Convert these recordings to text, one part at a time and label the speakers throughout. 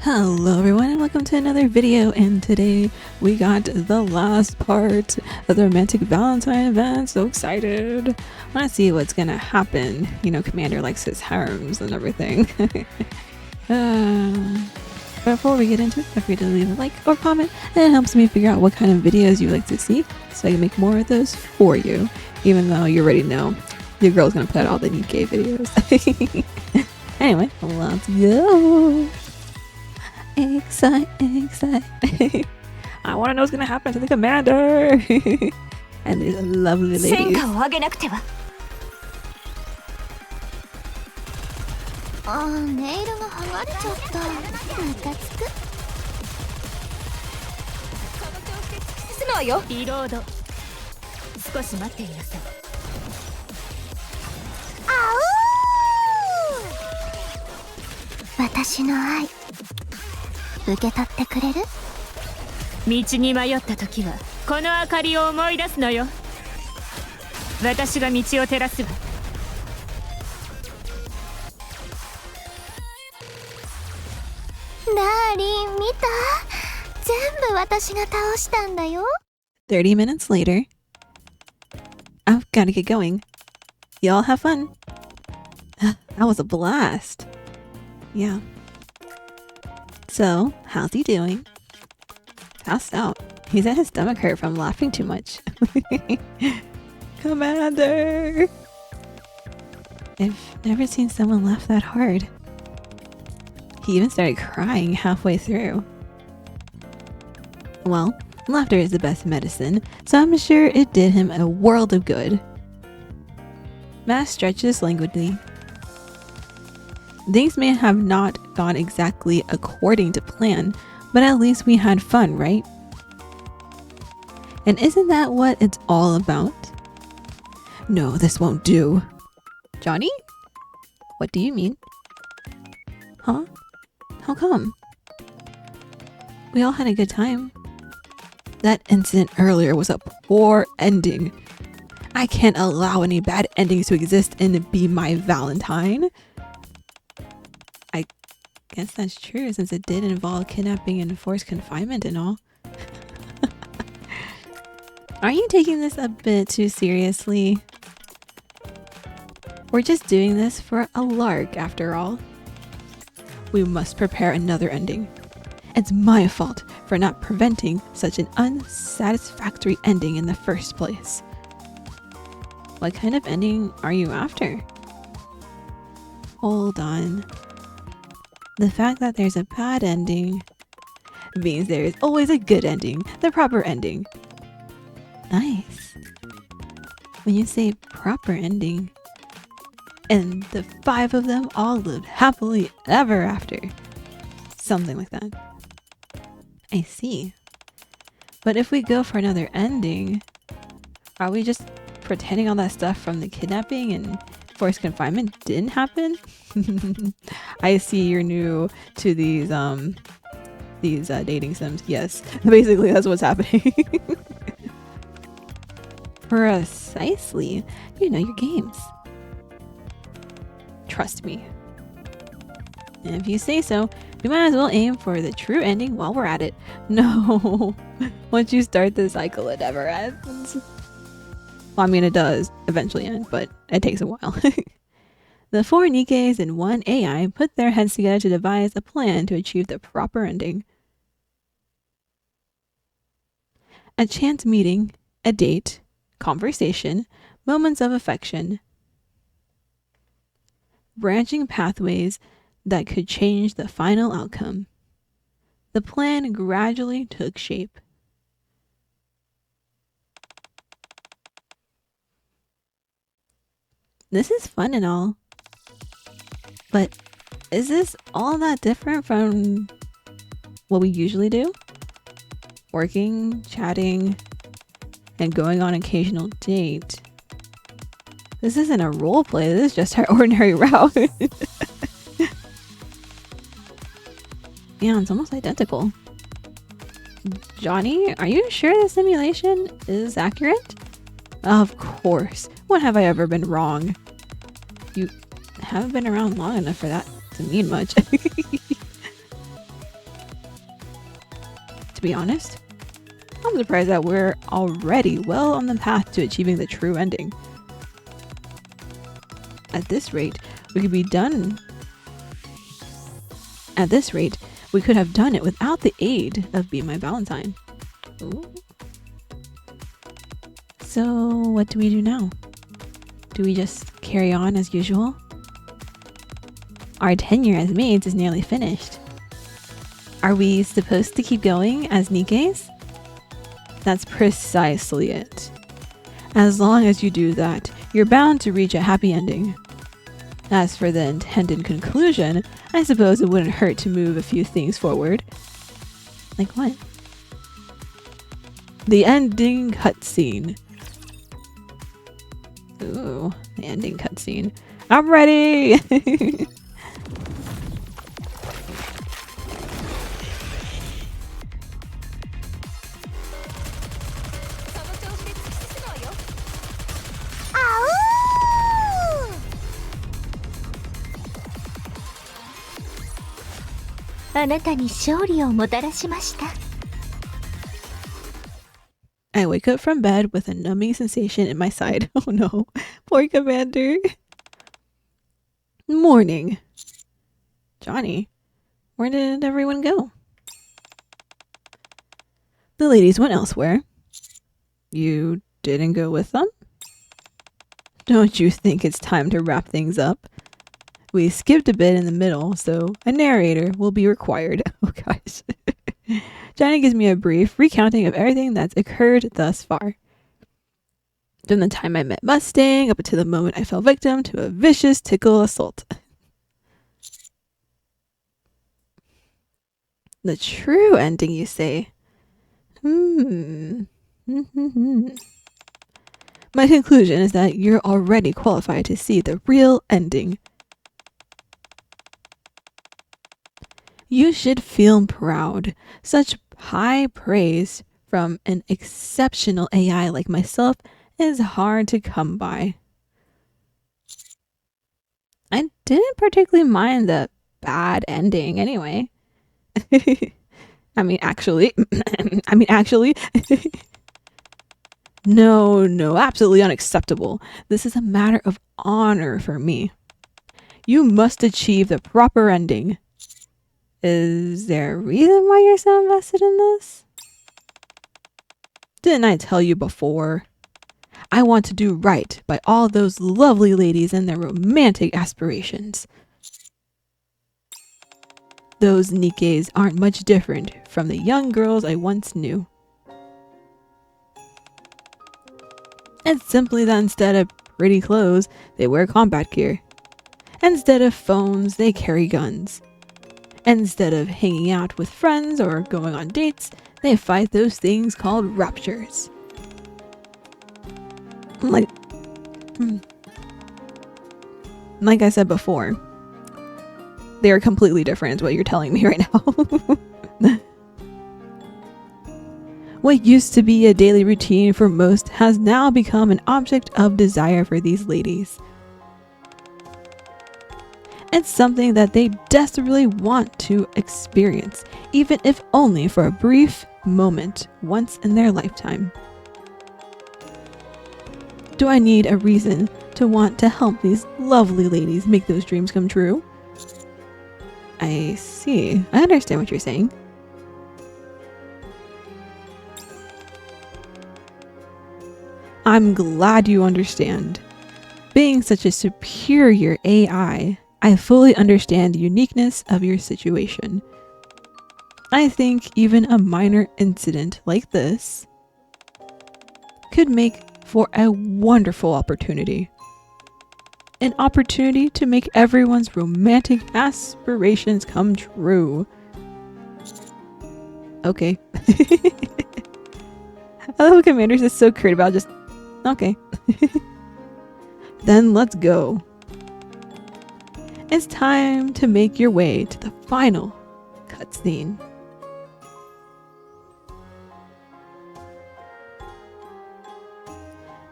Speaker 1: Hello everyone and welcome to another video, and today we got the last part of the Romantic Valentine event. So excited. I want to see what's gonna happen. You know, Commander likes his harems and everything. Before we get into it, feel free to leave a like or comment. It helps me figure out what kind of videos you like to see so I can make more of those for you, even though you already know your girl's gonna put out all the NIKKE videos. Anyway, let's go. Excite. I want to know what's gonna happen to the commander and these lovely ladies.
Speaker 2: Watashi 受け取ってくれる？道に迷った時はこの明かりを思い出すのよ。私が道を照らすわ。ダーリン、見た？全部私が倒したんだよ。
Speaker 1: 30 minutes later. I've gotta get going. Y'all have fun. That was a blast. Yeah. So, how's he doing? Passed out. He said his stomach hurt from laughing too much. Commander! I've never seen someone laugh that hard. He even started crying halfway through. Well, laughter is the best medicine, so I'm sure it did him a world of good. Mass stretches languidly. Things may have not gone exactly according to plan, but at least we had fun, right? And isn't that what it's all about? No, this won't do. Johnny? What do you mean? Huh? How come? We all had a good time. That incident earlier was a poor ending. I can't allow any bad endings to exist in Be My Valentine. I guess that's true, since it did involve kidnapping and forced confinement and all. Are you taking this a bit too seriously? We're just doing this for a lark after all. We must prepare another ending. It's my fault for not preventing such an unsatisfactory ending in the first place. What kind of ending are you after? Hold on. The fact that there's a bad ending means there is always a good ending, the proper ending. Nice. When you say proper ending, and the 5 of them all lived happily ever after. Something like that. I see. But if we go for another ending, are we just pretending all that stuff from the kidnapping and forced confinement didn't happen? I see you're new to these dating sims. Yes, basically that's what's happening. Precisely. You know your games. Trust me. And if you say so, we might as well aim for the true ending while we're at it. No. Once you start the cycle, it never ends. Well, I mean, it does eventually end, but it takes a while. The 4 NIKKEs and 1 AI put their heads together to devise a plan to achieve the proper ending. A chance meeting, a date, conversation, moments of affection. Branching pathways that could change the final outcome. The plan gradually took shape. This is fun and all, but is this all that different from what we usually do? Working, chatting, and going on occasional date. This isn't a role play, this is just our ordinary route. Yeah, it's almost identical. Johnny, are you sure the simulation is accurate? Of course. When have I ever been wrong? You haven't been around long enough for that to mean much. be honest. I'm surprised that we're already well on the path to achieving the true ending. At this rate, we could be done. At this rate, we could have done it without the aid of Be My Valentine. Ooh. So, what do we do now? Do we just carry on as usual? Our tenure as maids is nearly finished. Are we supposed to keep going as NIKKEs? That's precisely it. As long as you do that, you're bound to reach a happy ending. As for the intended conclusion, I suppose it wouldn't hurt to move a few things forward. Like what? The ending cutscene. Ooh, the ending cutscene. I'm ready! I wake up from bed with a numbing sensation in my side. Oh no, poor Commander. Morning. Johnny, where did everyone go? The ladies went elsewhere. You didn't go with them? Don't you think it's time to wrap things up? We skipped a bit in the middle, so a narrator will be required. Oh gosh. Johnny gives me a brief recounting of everything that's occurred thus far. From the time I met Mustang up until the moment I fell victim to a vicious tickle assault. The true ending, you say? My conclusion is that you're already qualified to see the real ending. You should feel proud. Such high praise from an exceptional AI like myself is hard to come by. I didn't particularly mind the bad ending anyway. I mean, actually. No, absolutely unacceptable. This is a matter of honor for me. You must achieve the proper ending. Is there a reason why you're so invested in this? Didn't I tell you before? I want to do right by all those lovely ladies and their romantic aspirations. Those NIKKEs aren't much different from the young girls I once knew. It's simply that instead of pretty clothes, they wear combat gear. Instead of phones, they carry guns. Instead of hanging out with friends or going on dates, they fight those things called raptures. Like I said before, they are completely different is what you're telling me right now. What used to be a daily routine for most has now become an object of desire for these ladies. It's something that they desperately want to experience, even if only for a brief moment once in their lifetime. Do I need a reason to want to help these lovely ladies make those dreams come true? I see. I understand what you're saying. I'm glad you understand. Being such a superior AI, I fully understand the uniqueness of your situation. I think even a minor incident like this could make for a wonderful opportunity. An opportunity to make everyone's romantic aspirations come true. Okay. I love how Commander's is so curt about just, okay. Then let's go. It's time to make your way to the final cutscene.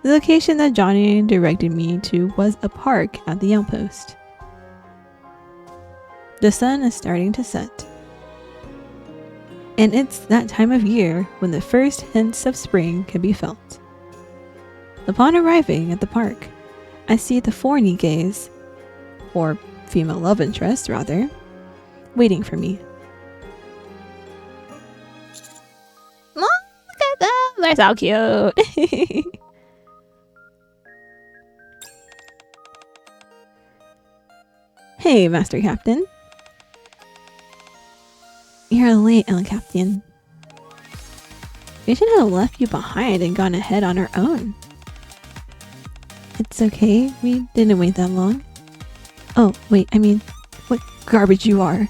Speaker 1: The location that Johnny directed me to was a park at the outpost. The sun is starting to set. And it's that time of year when the first hints of spring can be felt. Upon arriving at the park, I see the 4 NIKKEs, or female love interests rather, waiting for me. Look at them! They're so cute! Hey, Master Captain. You're late, El Captain. We should have left you behind and gone ahead on our own. It's okay, we didn't wait that long. Oh, wait, I mean, what garbage you are.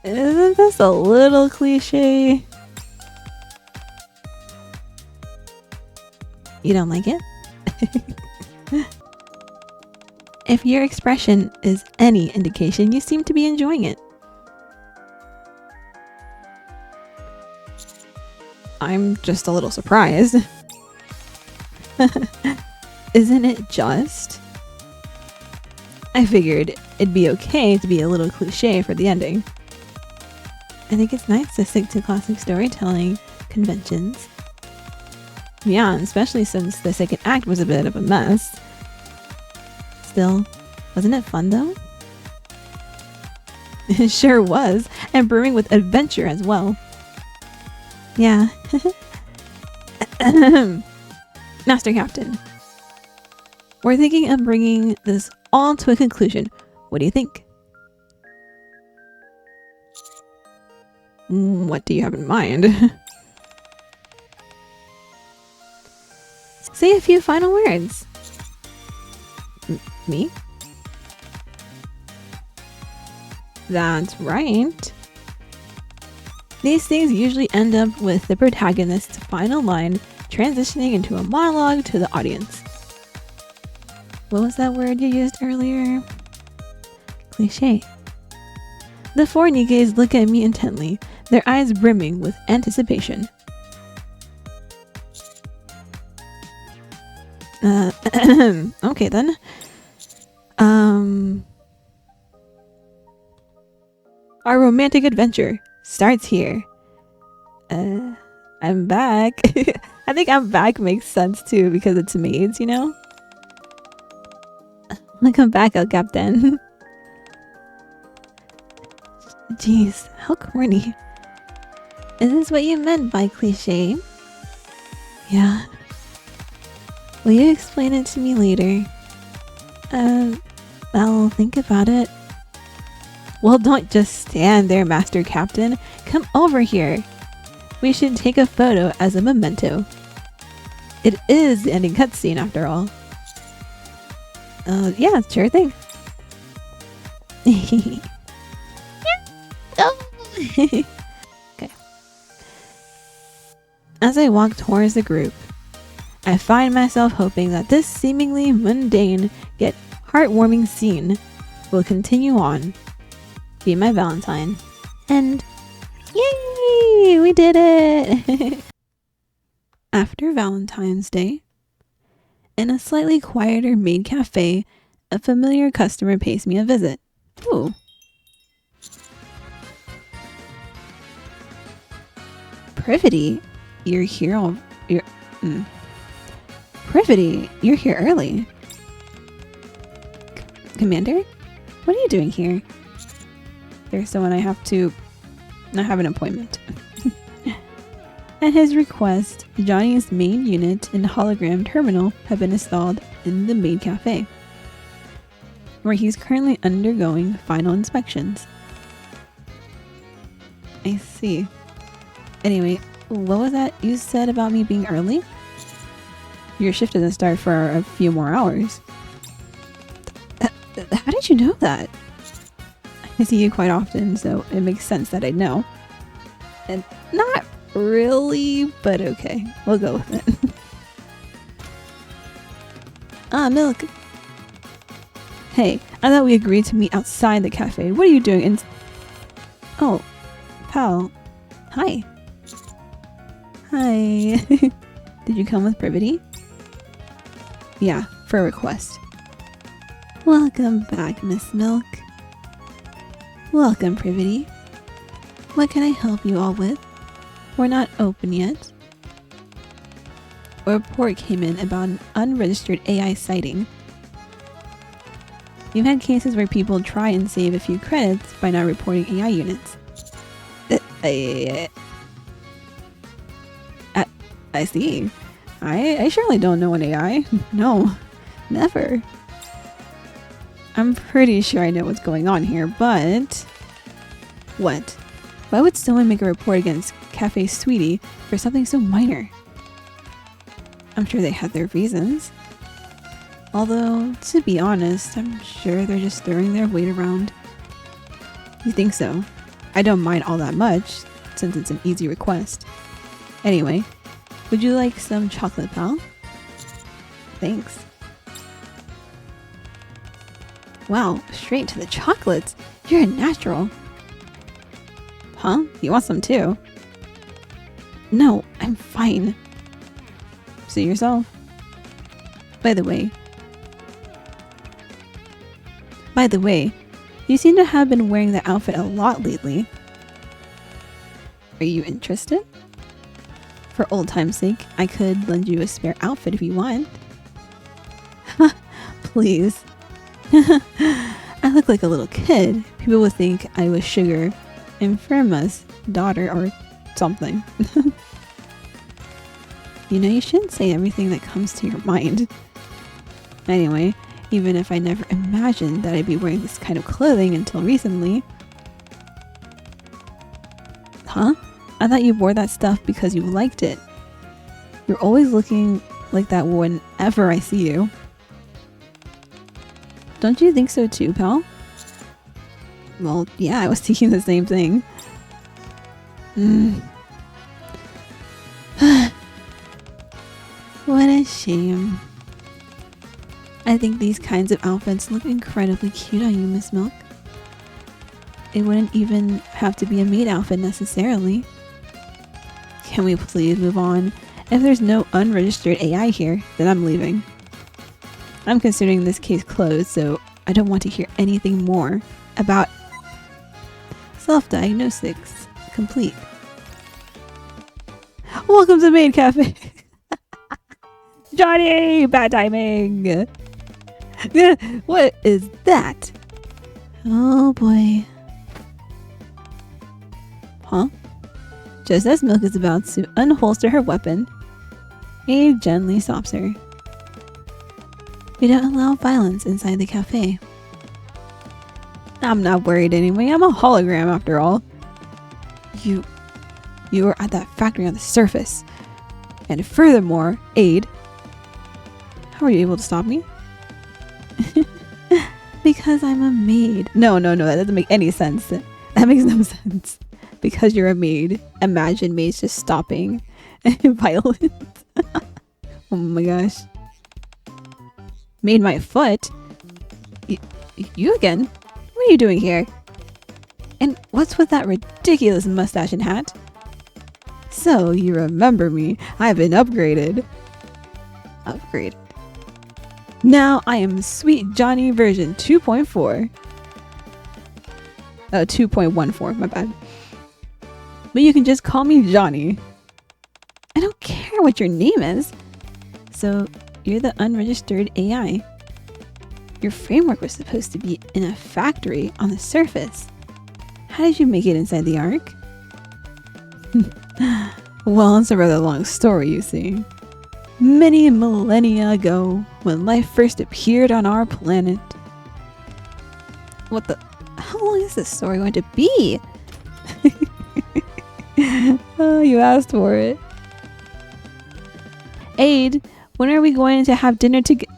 Speaker 1: Isn't this a little cliche? You don't like it? If your expression is any indication, you seem to be enjoying it. I'm just a little surprised. Isn't it just? I figured it'd be okay to be a little cliche for the ending. I think it's nice to stick to classic storytelling conventions. Yeah, especially since the second act was a bit of a mess. Still, wasn't it fun though? It sure was, and brewing with adventure as well. Yeah. Master Captain, we're thinking of bringing this all to a conclusion. What do you think? What do you have in mind? Say a few final words. Me? That's right. These things usually end up with the protagonist's final line transitioning into a monologue to the audience. What was that word you used earlier? Cliche. The 4 NIKKEs look at me intently, their eyes brimming with anticipation. Okay then. Our romantic adventure starts here. I'm back. I think I'm back makes sense too because it's maids, you know? Welcome back, El Captain. Jeez, how corny. Is this what you meant by cliche? Yeah. Will you explain it to me later? I'll think about it. Well, don't just stand there, Master Captain. Come over here. We should take a photo as a memento. It is the ending cutscene after all. Yeah, sure thing. Okay. As I walk towards the group, I find myself hoping that this seemingly mundane yet heartwarming scene will continue on. Be my Valentine. And yay! We did it! After Valentine's Day, in a slightly quieter maid cafe, a familiar customer pays me a visit. Ooh. Privity, you're here Privity, you're here early. Commander? What are you doing here? There's someone I have an appointment. At his request, Johnny's main unit and hologram terminal have been installed in the maid cafe, where he's currently undergoing final inspections. I see. Anyway, what was that you said about me being early? Your shift doesn't start for a few more hours. How did you know that? I see you quite often, so it makes sense that I'd know. And not really, but okay. We'll go with it. Ah, milk. Hey, I thought we agreed to meet outside the cafe. What are you doing in... Oh, pal. Hi. Hi. Did you come with Privity? Yeah, for a request. Welcome back, Miss Milk. Welcome, Privity. What can I help you all with? We're not open yet. A report came in about an unregistered AI sighting. You've had cases where people try and save a few credits by not reporting AI units. I see. I surely don't know an AI. No, never. I'm pretty sure I know what's going on here, but... What? Why would someone make a report against Cafe Sweetie for something so minor? I'm sure they had their reasons. Although, to be honest, I'm sure they're just throwing their weight around. You think so? I don't mind all that much, since it's an easy request. Anyway, would you like some chocolate, pal? Thanks. Wow, straight to the chocolates. You're a natural. Huh? You want some too? No, I'm fine. See yourself. By the way, you seem to have been wearing the outfit a lot lately. Are you interested? For old time's sake, I could lend you a spare outfit if you want. Please. I look like a little kid. People would think I was Sugar and Firma's daughter or something. You know, you shouldn't say everything that comes to your mind. Anyway, even if I never imagined that I'd be wearing this kind of clothing until recently. Huh? I thought you wore that stuff because you liked it. You're always looking like that whenever I see you. Don't you think so too, pal? Well, yeah, I was thinking the same thing. What a shame. I think these kinds of outfits look incredibly cute on you, Miss Milk. It wouldn't even have to be a maid outfit necessarily. Can we please move on? If there's no unregistered AI here, then I'm leaving. I'm considering this case closed, so I don't want to hear anything more about self-diagnostics complete. Welcome to Maid Cafe. Johnny, bad timing. What is that? Oh boy. Huh? Just as Milk is about to unholster her weapon, Abe gently stops her. We don't allow violence inside the cafe. I'm not worried anyway. I'm a hologram after all. You were at that factory on the surface. And furthermore, Aid, how are you able to stop me? Because I'm a maid. No, that doesn't make any sense. That makes no sense. Because you're a maid. Imagine maids just stopping violence. Oh my gosh. Made my foot? You again? What are you doing here? And what's with that ridiculous mustache and hat? So, you remember me. I've been upgraded. Upgrade. Now I am Sweet Johnny version 2.4. 2.14, my bad. But you can just call me Johnny. I don't care what your name is. So, you're the unregistered AI. Your framework was supposed to be in a factory on the surface. How did you make it inside the Ark? Well, it's a rather long story, you see. Many millennia ago, when life first appeared on our planet. What the? How long is this story going to be? Oh, you asked for it. Aid, when are we going to have dinner together?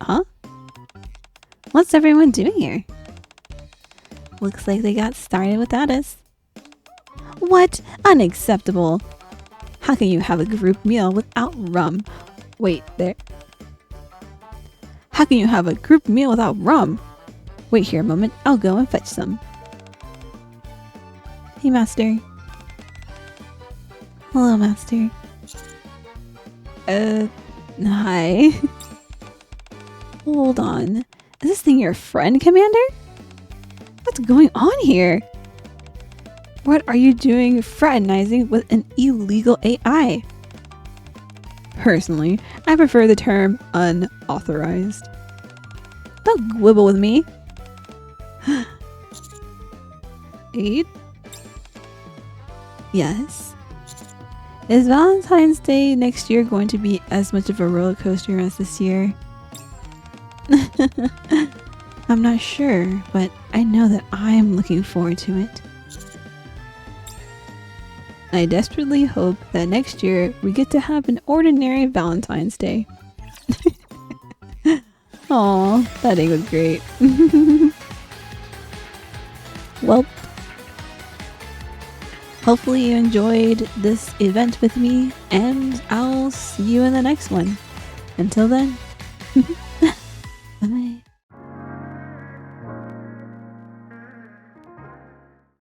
Speaker 1: Huh? What's everyone doing here? Looks like they got started without us. What? Unacceptable. How can you have a group meal without rum? Wait, there. How can you have a group meal without rum? Wait here a moment. I'll go and fetch some. Hey, Master. Hello, Master. Hi. Hold on. Is this thing your friend, Commander? What's going on here? What are you doing fraternizing with an illegal AI? Personally, I prefer the term unauthorized. Don't quibble with me. 8? Yes. Is Valentine's Day next year going to be as much of a roller coaster as this year? I'm not sure, but I know that I'm looking forward to it. I desperately hope that next year we get to have an ordinary Valentine's Day. Aw, that date was great. Well, hopefully you enjoyed this event with me, and I'll see you in the next one. Until then.